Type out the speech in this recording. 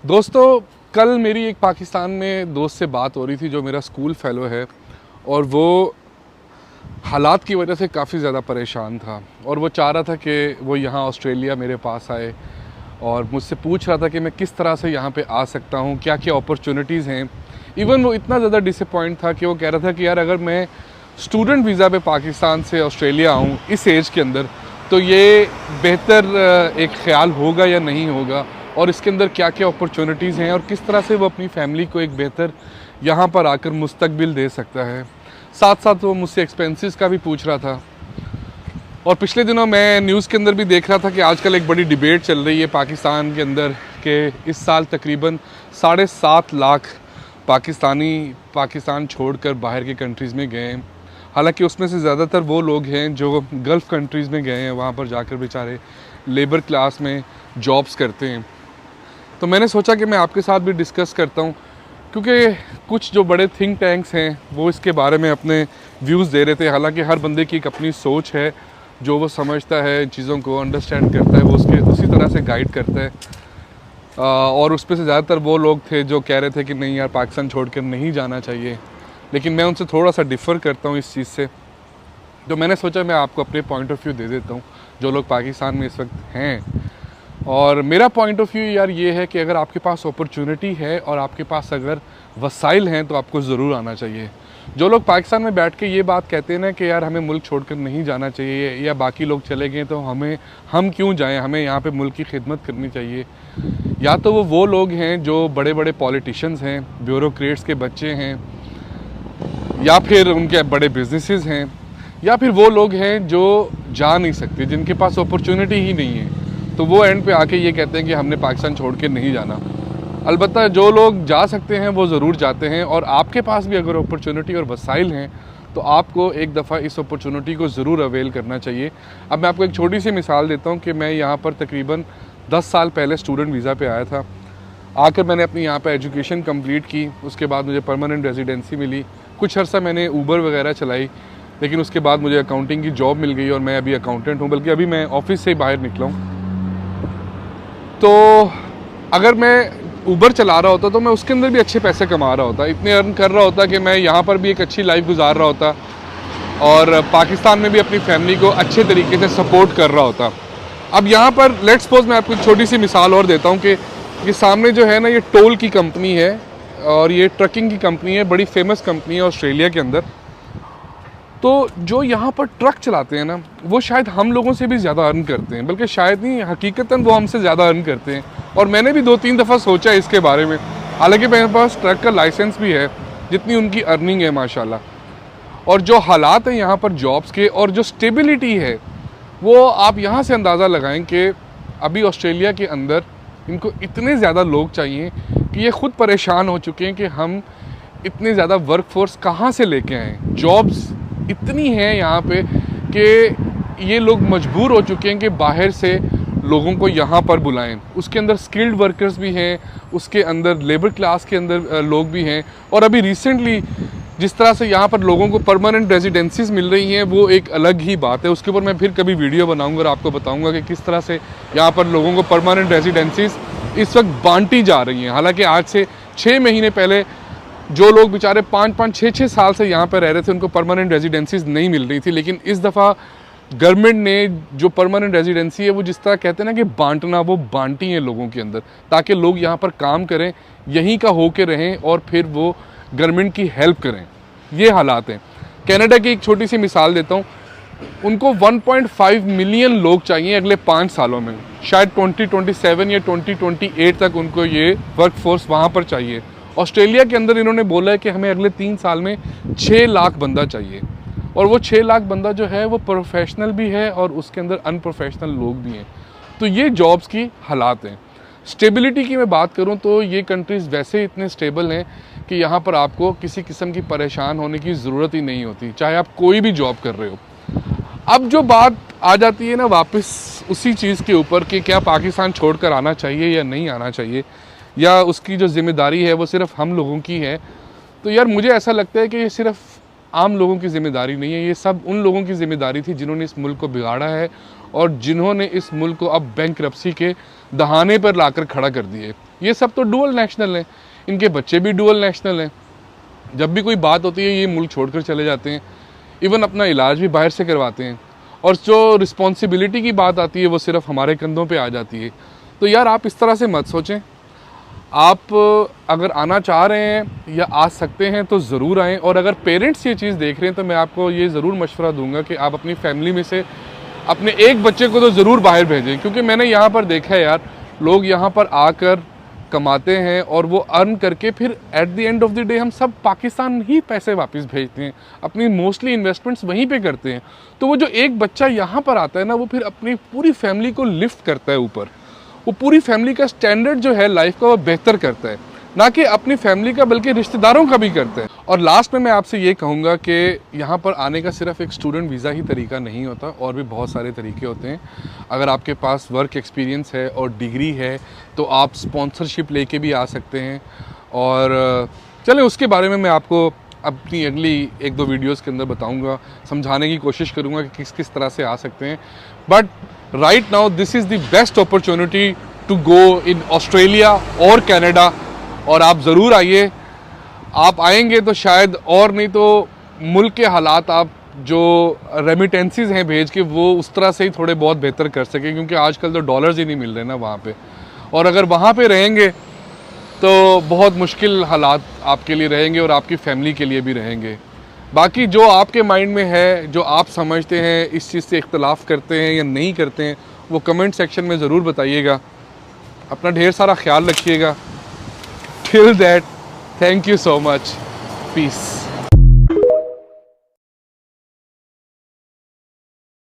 दोस्तों, कल मेरी एक पाकिस्तान में दोस्त से बात हो रही थी जो मेरा स्कूल फेलो है, और वो हालात की वजह से काफ़ी ज़्यादा परेशान था और वो चाह रहा था कि वो यहाँ ऑस्ट्रेलिया मेरे पास आए और मुझसे पूछ रहा था कि मैं किस तरह से यहाँ पे आ सकता हूँ, क्या क्या अपॉर्चुनिटीज़ हैं। इवन वो इतना ज़्यादा डिसअपॉइंट था कि वो कह रहा था कि यार अगर मैं स्टूडेंट वीज़ा पे पाकिस्तान से ऑस्ट्रेलिया आऊँ इस एज के अंदर तो ये बेहतर एक ख्याल होगा या नहीं होगा, और इसके अंदर क्या क्या अपॉर्चुनिटीज़ हैं और किस तरह से वो अपनी फैमिली को एक बेहतर यहाँ पर आकर मुस्तकबिल दे सकता है। साथ साथ वो मुझसे एक्सपेंसेस का भी पूछ रहा था। और पिछले दिनों मैं न्यूज़ के अंदर भी देख रहा था कि आजकल एक बड़ी डिबेट चल रही है पाकिस्तान के अंदर कि इस साल तकरीबन 7.5 लाख पाकिस्तानी पाकिस्तान छोड़कर बाहर की कंट्रीज़ में गए हैं। हालांकि उसमें से ज़्यादातर वो लोग हैं जो गल्फ़ कंट्रीज़ में गए हैं, वहाँ पर जाकर बेचारे लेबर क्लास में जॉब्स करते हैं। तो मैंने सोचा कि मैं आपके साथ भी डिस्कस करता हूँ, क्योंकि कुछ जो बड़े थिंक टैंक्स हैं वो इसके बारे में अपने व्यूज़ दे रहे थे। हालांकि हर बंदे की एक अपनी सोच है, जो वो समझता है, चीज़ों को अंडरस्टैंड करता है, वो उसके उसी तरह से गाइड करता है। और उसमें से ज़्यादातर वो लोग थे जो कह रहे थे कि नहीं यार, पाकिस्तान छोड़ कर नहीं जाना चाहिए। लेकिन मैं उनसे थोड़ा सा डिफ़र करता हूँ इस चीज़ से। तो मैंने सोचा मैं आपको अपने पॉइंट ऑफ व्यू दे देता हूँ, जो लोग पाकिस्तान में इस वक्त हैं। और मेरा पॉइंट ऑफ व्यू यार ये है कि अगर आपके पास अपॉर्चुनिटी है और आपके पास अगर वसाइल हैं तो आपको ज़रूर आना चाहिए। जो लोग पाकिस्तान में बैठ के ये बात कहते हैं ना कि यार हमें मुल्क छोड़कर नहीं जाना चाहिए या बाकी लोग चले गए तो हम क्यों जाएं, हमें यहाँ पे मुल्क की खिदमत करनी चाहिए, या तो वो लोग हैं जो बड़े बड़े पॉलिटिशियंस हैं, ब्यूरोक्रेट्स के बच्चे हैं, या फिर उनके बड़े बिजनेसेस हैं, या फिर वो लोग हैं जो जा नहीं सकते, जिनके पास अपॉर्चुनिटी ही नहीं है। तो वो एंड पे आके ये कहते हैं कि हमने पाकिस्तान छोड़ के नहीं जाना। अलबत्ता जो लोग जा सकते हैं वो ज़रूर जाते हैं, और आपके पास भी अगर अपॉर्चुनिटी और वसाइल हैं तो आपको एक दफ़ा इस अपॉर्चुनिटी को ज़रूर अवेल करना चाहिए। अब मैं आपको एक छोटी सी मिसाल देता हूँ कि मैं यहाँ पर तकरीबन 10 साल पहले स्टूडेंट वीज़ा पे आया था। आकर मैंने अपनी यहाँ पर एजुकेशन कंप्लीट की, उसके बाद मुझे परमानेंट रेजिडेंसी मिली। कुछ अर्सा मैंने ऊबर वगैरह चलाई, लेकिन उसके बाद मुझे अकाउंटिंग की जॉब मिल गई और मैं अभी अकाउंटेंट हूँ, बल्कि अभी मैं ऑफिस से बाहर निकला हूँ। तो अगर मैं ऊबर चला रहा होता तो मैं उसके अंदर भी अच्छे पैसे कमा रहा होता, इतने अर्न कर रहा होता कि मैं यहाँ पर भी एक अच्छी लाइफ गुजार रहा होता और पाकिस्तान में भी अपनी फैमिली को अच्छे तरीके से सपोर्ट कर रहा होता। अब यहाँ पर लेट्स सपोज मैं आपको एक छोटी सी मिसाल और देता हूँ कि ये सामने जो है ना, ये टोल की कंपनी है और ये ट्रकिंग की कंपनी है, बड़ी फेमस कंपनी है ऑस्ट्रेलिया के अंदर। तो जो यहाँ पर ट्रक चलाते हैं ना, वो शायद हम लोगों से भी ज़्यादा अर्न करते हैं, बल्कि शायद नहीं, हकीकतन वो हमसे ज़्यादा अर्न करते हैं। और मैंने भी 2-3 दफ़ा सोचा है इसके बारे में। हालांकि मेरे पास ट्रक का लाइसेंस भी है, जितनी उनकी अर्निंग है माशाल्लाह, और जो हालात हैं यहाँ पर जॉब्स के और जो स्टेबिलिटी है, वो आप यहाँ से अंदाज़ा लगाएं कि अभी ऑस्ट्रेलिया के अंदर इनको इतने ज़्यादा लोग चाहिए कि ये ख़ुद परेशान हो चुके हैं कि हम इतने ज़्यादा वर्क फोर्स कहाँ से लेके आएँ। जॉब्स इतनी हैं यहाँ पे कि ये लोग मजबूर हो चुके हैं कि बाहर से लोगों को यहाँ पर बुलाएं। उसके अंदर स्किल्ड वर्कर्स भी हैं, उसके अंदर लेबर क्लास के अंदर लोग भी हैं, और अभी रिसेंटली जिस तरह से यहाँ पर लोगों को परमानेंट रेजिडेंसीज मिल रही हैं वो एक अलग ही बात है। उसके ऊपर मैं फिर कभी वीडियो बनाऊँगा और आपको बताऊँगा कि किस तरह से यहाँ पर लोगों को परमानेंट रेजिडेंसीज इस वक्त बांटी जा रही हैं। हालाँकि आज से 6 महीने पहले जो लोग बेचारे 5-5, 6-6 साल से यहाँ पर रह रहे थे उनको परमानेंट रेजिडेंसीज नहीं मिल रही थी, लेकिन इस दफ़ा गवर्नमेंट ने जो परमानेंट रेजिडेंसी है वो जिस तरह कहते हैं ना कि बांटना, वो बांटी है लोगों के अंदर, ताकि लोग यहाँ पर काम करें, यहीं का होके रहें और फिर वो गवर्नमेंट की हेल्प करें। ये हालात हैं। कनाडा की एक छोटी सी मिसाल देता हूँ, उनको 1.5 मिलियन लोग चाहिए अगले 5 सालों में। शायद 2027 या 2028 तक उनको ये वर्क फोर्स वहाँ पर चाहिए। ऑस्ट्रेलिया के अंदर इन्होंने बोला है कि हमें अगले 3 साल में 6 लाख बंदा चाहिए, और वो 6 लाख बंदा जो है वो प्रोफेशनल भी है और उसके अंदर अनप्रोफेशनल लोग भी हैं। तो ये जॉब्स की हालात हैं। स्टेबिलिटी की मैं बात करूं तो ये कंट्रीज़ वैसे इतने स्टेबल हैं कि यहाँ पर आपको किसी किस्म की परेशान होने की ज़रूरत ही नहीं होती, चाहे आप कोई भी जॉब कर रहे हो। अब जो बात आ जाती है ना वापस उसी चीज़ के ऊपर कि क्या पाकिस्तान छोड़कर आना चाहिए या नहीं आना चाहिए, या उसकी जो ज़िम्मेदारी है वो सिर्फ हम लोगों की है, तो यार मुझे ऐसा लगता है कि ये सिर्फ आम लोगों की ज़िम्मेदारी नहीं है, ये सब उन लोगों की ज़िम्मेदारी थी जिन्होंने इस मुल्क को बिगाड़ा है और जिन्होंने इस मुल्क को अब बैंकरप्सी के दहाने पर लाकर खड़ा कर दिए। ये सब तो डुअल नेशनल हैं, इनके बच्चे भी डुअल नेशनल हैं। जब भी कोई बात होती है ये मुल्क छोड़कर चले जाते हैं, इवन अपना इलाज भी बाहर से करवाते हैं, और जो रिस्पॉन्सिबिलिटी की बात आती है वो सिर्फ हमारे कंधों पे आ जाती है। तो यार आप इस तरह से मत सोचें। आप अगर आना चाह रहे हैं या आ सकते हैं तो ज़रूर आएँ, और अगर पेरेंट्स ये चीज़ देख रहे हैं तो मैं आपको ये ज़रूर मशवरा दूंगा कि आप अपनी फैमिली में से अपने एक बच्चे को तो ज़रूर बाहर भेजें। क्योंकि मैंने यहाँ पर देखा है यार, लोग यहाँ पर आकर कमाते हैं और वो अर्न करके फिर at the end of the day हम सब पाकिस्तान ही पैसे वापस भेजते हैं, अपनी मोस्टली इन्वेस्टमेंट्स वहीं पे करते हैं। तो वो जो एक बच्चा यहाँ पर आता है ना, वो फिर अपनी पूरी फैमिली को लिफ्ट करता है ऊपर, वो पूरी फैमिली का स्टैंडर्ड जो है लाइफ का वो बेहतर करता है, ना कि अपनी फैमिली का बल्कि रिश्तेदारों का भी करते हैं। और लास्ट में मैं आपसे ये कहूँगा कि यहाँ पर आने का सिर्फ एक स्टूडेंट वीज़ा ही तरीका नहीं होता, और भी बहुत सारे तरीके होते हैं। अगर आपके पास वर्क एक्सपीरियंस है और डिग्री है तो आप स्पॉन्सरशिप लेके भी आ सकते हैं। और चलें उसके बारे में मैं आपको अपनी अगली 1-2 वीडियोस के अंदर बताऊंगा, समझाने की कोशिश करूंगा कि किस किस तरह से आ सकते हैं। But right now this is the best opportunity to go in Australia और कनाडा, और आप ज़रूर आइए। आप आएंगे तो शायद, और नहीं तो मुल्क के हालात आप जो रेमिटेंसीज हैं भेज के वो उस तरह से ही थोड़े बहुत बेहतर कर सकें, क्योंकि आजकल तो डॉलर्स ही नहीं मिल रहे ना वहाँ पे। और अगर वहाँ पे रहेंगे तो बहुत मुश्किल हालात आपके लिए रहेंगे और आपकी फैमिली के लिए भी रहेंगे। बाकी जो आपके माइंड में है, जो आप समझते हैं, इस चीज़ से इख्तलाफ करते हैं या नहीं करते हैं, वो कमेंट सेक्शन में ज़रूर बताइएगा। अपना ढेर सारा ख्याल रखिएगा। Till that, thank you so much. Peace.